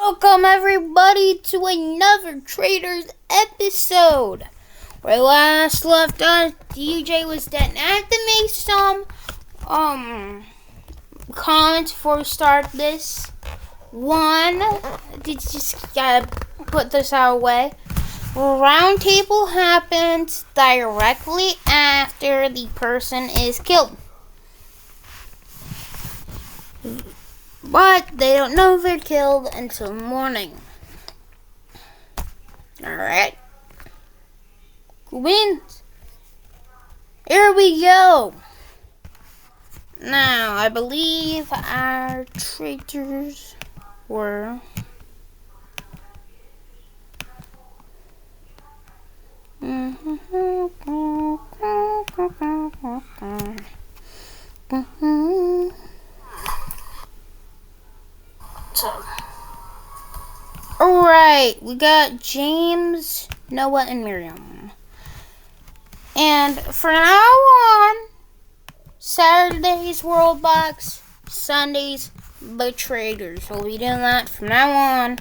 Welcome everybody to another Traitors episode. Where last left us, DJ was dead. And I have to make some comments before we start this. One, just gotta put this out of the way. Roundtable happens directly after the person is killed. But they don't know they're killed until morning. Alright. Who wins? Here we go. Now, I believe our traitors were... Alright, we got James, Noah, and Miriam. And for now on, Saturdays World Box, Sundays the Traitors. We'll be doing that from now on.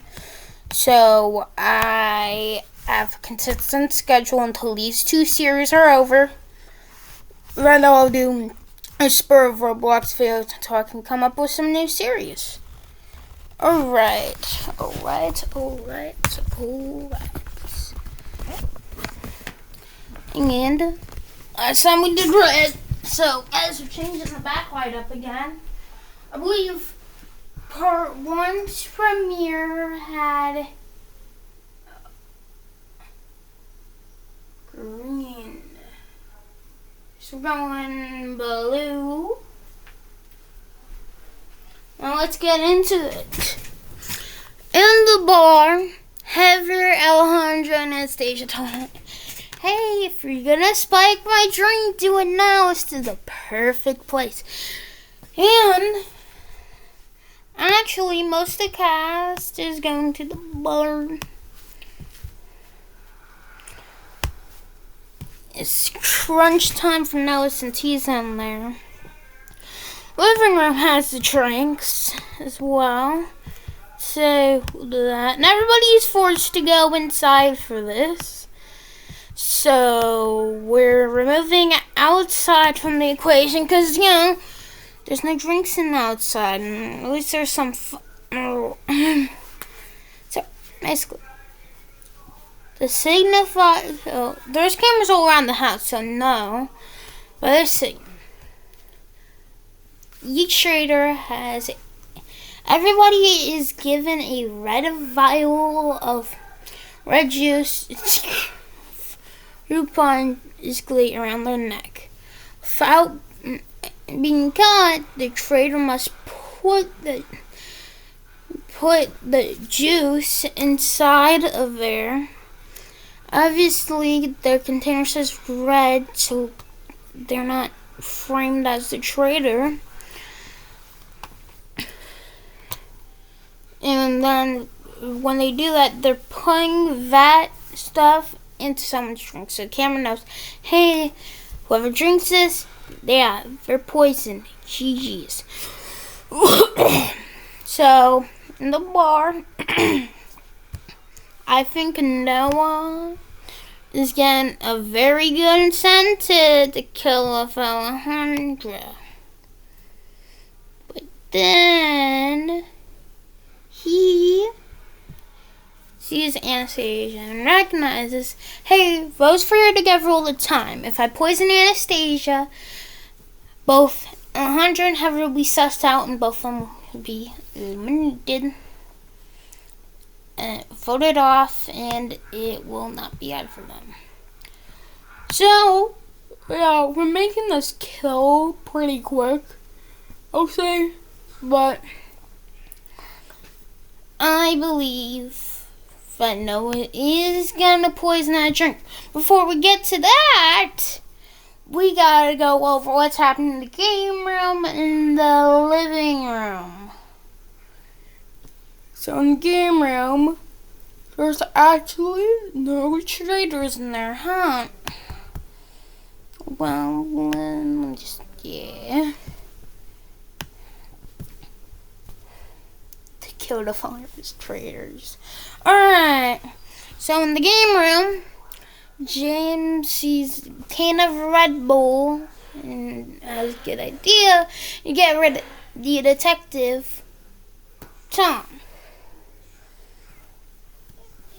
So I have a consistent schedule until these two series are over. Then I'll do a spur of Roblox videos until I can come up with some new series. Alright. And last time we did red, so as we're changing the backlight up again, I believe part 1's premiere had green. So we're going blue. Now let's get into it. In the bar, Heather, Alejandra, and Anastasia told me, hey, if you're gonna spike my drink, do it now. This is the perfect place. And actually, most of the cast is going to the bar. It's crunch time for Noah since he's in there. Living room has the drinks as well. So we'll do that. And everybody's forced to go inside for this. So we're removing outside from the equation because, there's no drinks in the outside. And at least there's some So basically, the signify. There's cameras all around the house, so no. But let's see. Each trader has... Everybody is given a red vial of red juice. Fruit punch is glued around their neck. Without being caught, the trader must put the juice inside of there. Obviously, their container says red, so they're not framed as the trader. And then when they do that, they're putting that stuff into someone's drink. So the camera knows, hey, whoever drinks this, they're poisoned. GG's. So, in the bar, I think Noah is getting a very good incentive to kill a fellow 100. But then he sees Anastasia and recognizes, hey, votes for you together all the time. If I poison Anastasia, both 100 and Heather will be sussed out and both of them will be eliminated. Voted off, and it will not be out for them. So, yeah, we're making this kill pretty quick, I'll say, but I believe that Noah is gonna poison that drink. Before we get to that, we gotta go over what's happening in the game room and the living room. So in the game room, there's actually no traitors in there, huh? Well, yeah. killed a lot of his traitors. Alright. So in the game room, James sees a can of Red Bull and has a good idea. You get rid of the detective, Tom.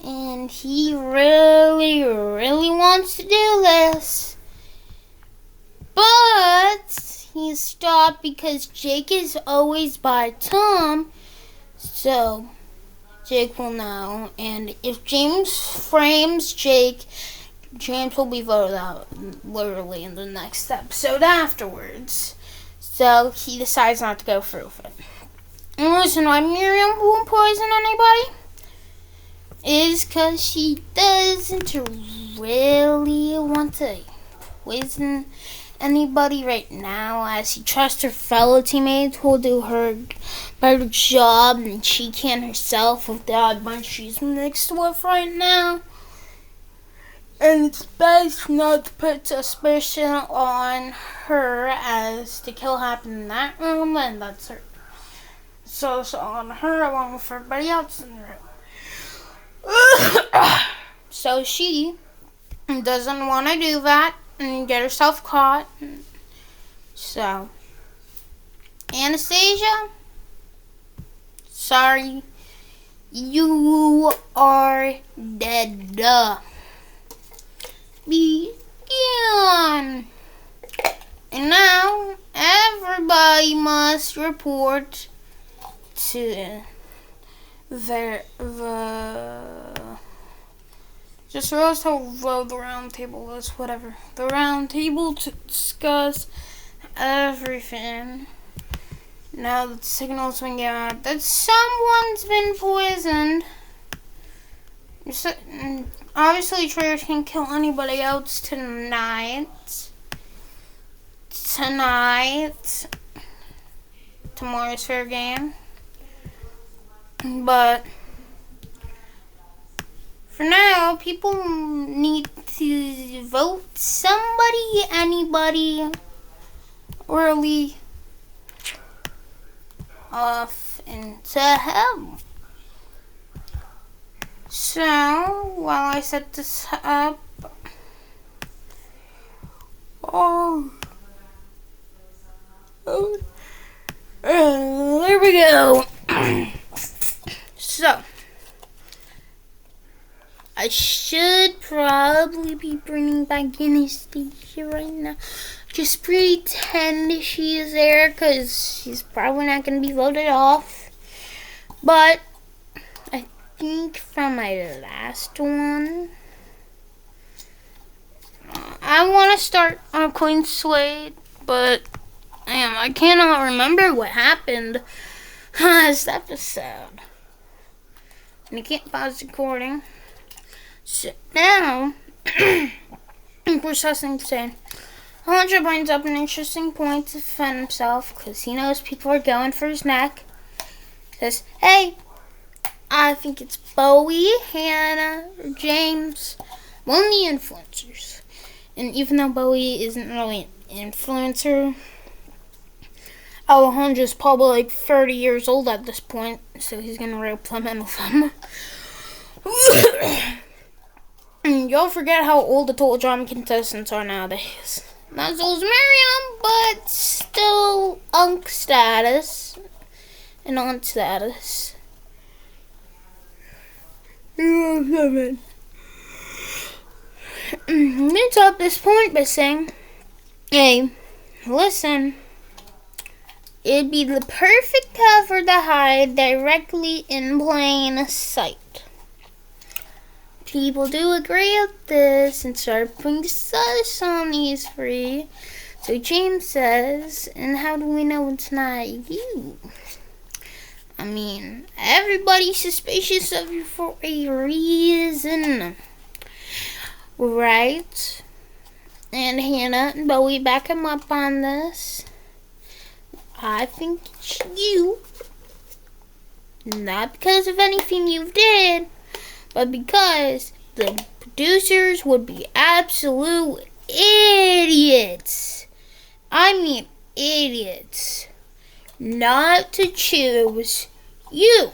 And he really, really wants to do this. But he's stopped because Jake is always by Tom. So Jake will know. And if James frames Jake, James will be voted out literally in the next episode afterwards. So he decides not to go through with it. And the reason why Miriam won't poison anybody is because she doesn't really want to poison anybody right now, as she trusts her fellow teammates who will do her better job than she can herself with the odd bunch she's mixed with right now. And it's best not to put suspicion on her, as the kill happened in that room, and that's her. So it's on her along with everybody else in the room. So she doesn't want to do that and get herself caught. So, Anastasia, sorry, you are dead. Begin. And now everybody must report to the just realize how low the round table is. Whatever. The round table to discuss everything. Now that the signal's been given out that someone's been poisoned. Obviously, Traitors can kill anybody else tonight. Tomorrow's fair game. But for now, people need to vote somebody, anybody, early off into hell. So, while I set this up, there we go. So, I should probably be bringing back Anastasia right now. Just pretend she is there, because she's probably not going to be voted off. But I think from my last one, I want to start on a clean slate, but I cannot remember what happened last episode. And I can't pause the recording. So now, processing saying, Hunter brings up an interesting point to defend himself, because he knows people are going for his neck. Says, hey, I think it's Bowie, Hannah, or James, one of the influencers. And even though Bowie isn't really an influencer, Alejandra's probably like 30 years old at this point, so he's gonna rope them in with him. And y'all forget how old the Total Drama contestants are nowadays. Not as old as Miriam, but still unk status and aunt status. I'm gonna stop this point by saying, hey, listen, it'd be the perfect cover to hide directly in plain sight. People do agree with this and start putting the sus on these three. So James says, and how do we know it's not you? I mean, everybody's suspicious of you for a reason, right? And Hannah and Bowie back him up on this. I think it's you. Not because of anything you did, but because the producers would be absolute idiots. I mean idiots. Not to choose you.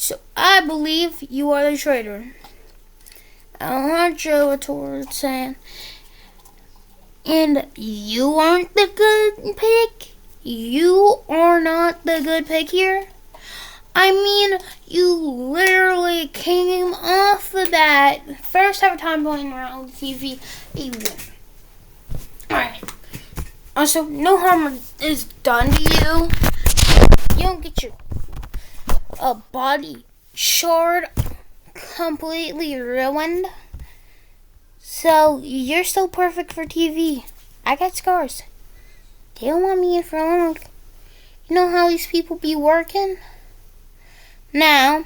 So I believe you are the traitor. Alejandro retorted, saying, and you aren't the good pick? You are not the good pick here? I mean, you literally came off the bat, first ever time playing around with TV, you win. Alright. Also, no harm is done to you. You don't get your body shard completely ruined. So, you're still perfect for TV. I got scars. They don't want me in for long. You know how these people be working? Now,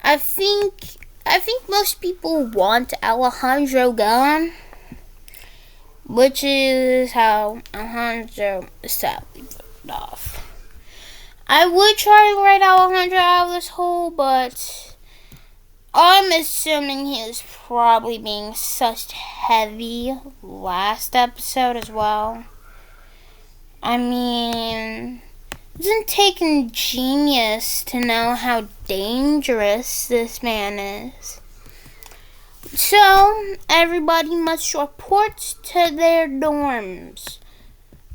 I think most people want Alejandro gone, which is how Alejandro sadly put off. I would try to write Alejandro out of this hole, but I'm assuming he was probably being sussed heavy last episode as well. I mean, it doesn't take a genius to know how dangerous this man is. So, everybody must report to their dorms.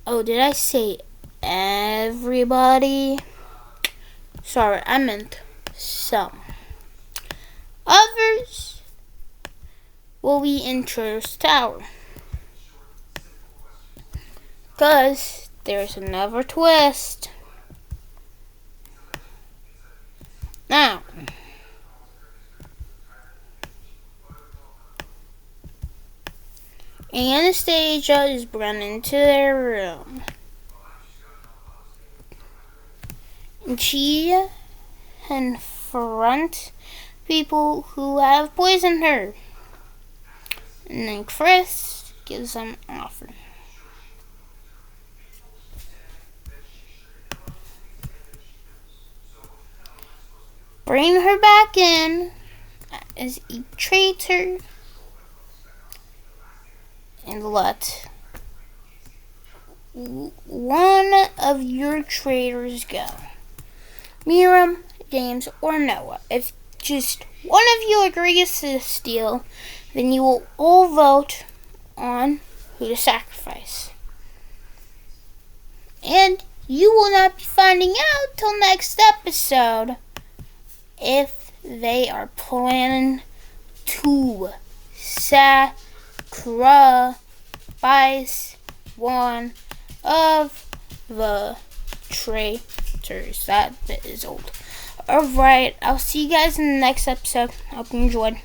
Oh, did I say everybody? Sorry, I meant some. Others will be in Traitors Tower. Because there's another twist. Now, Anastasia is brought into their room. And she confronts people who have poisoned her. And then Chris gives them an offer. Bring her back in as a traitor and let one of your traitors go. Miriam, James, or Noah. If just one of you agrees to this deal, then you will all vote on who to sacrifice. And you will not be finding out till next episode if they are planning to sacrifice one of the traitors. That bit is old. Alright, I'll see you guys in the next episode. Hope you enjoyed.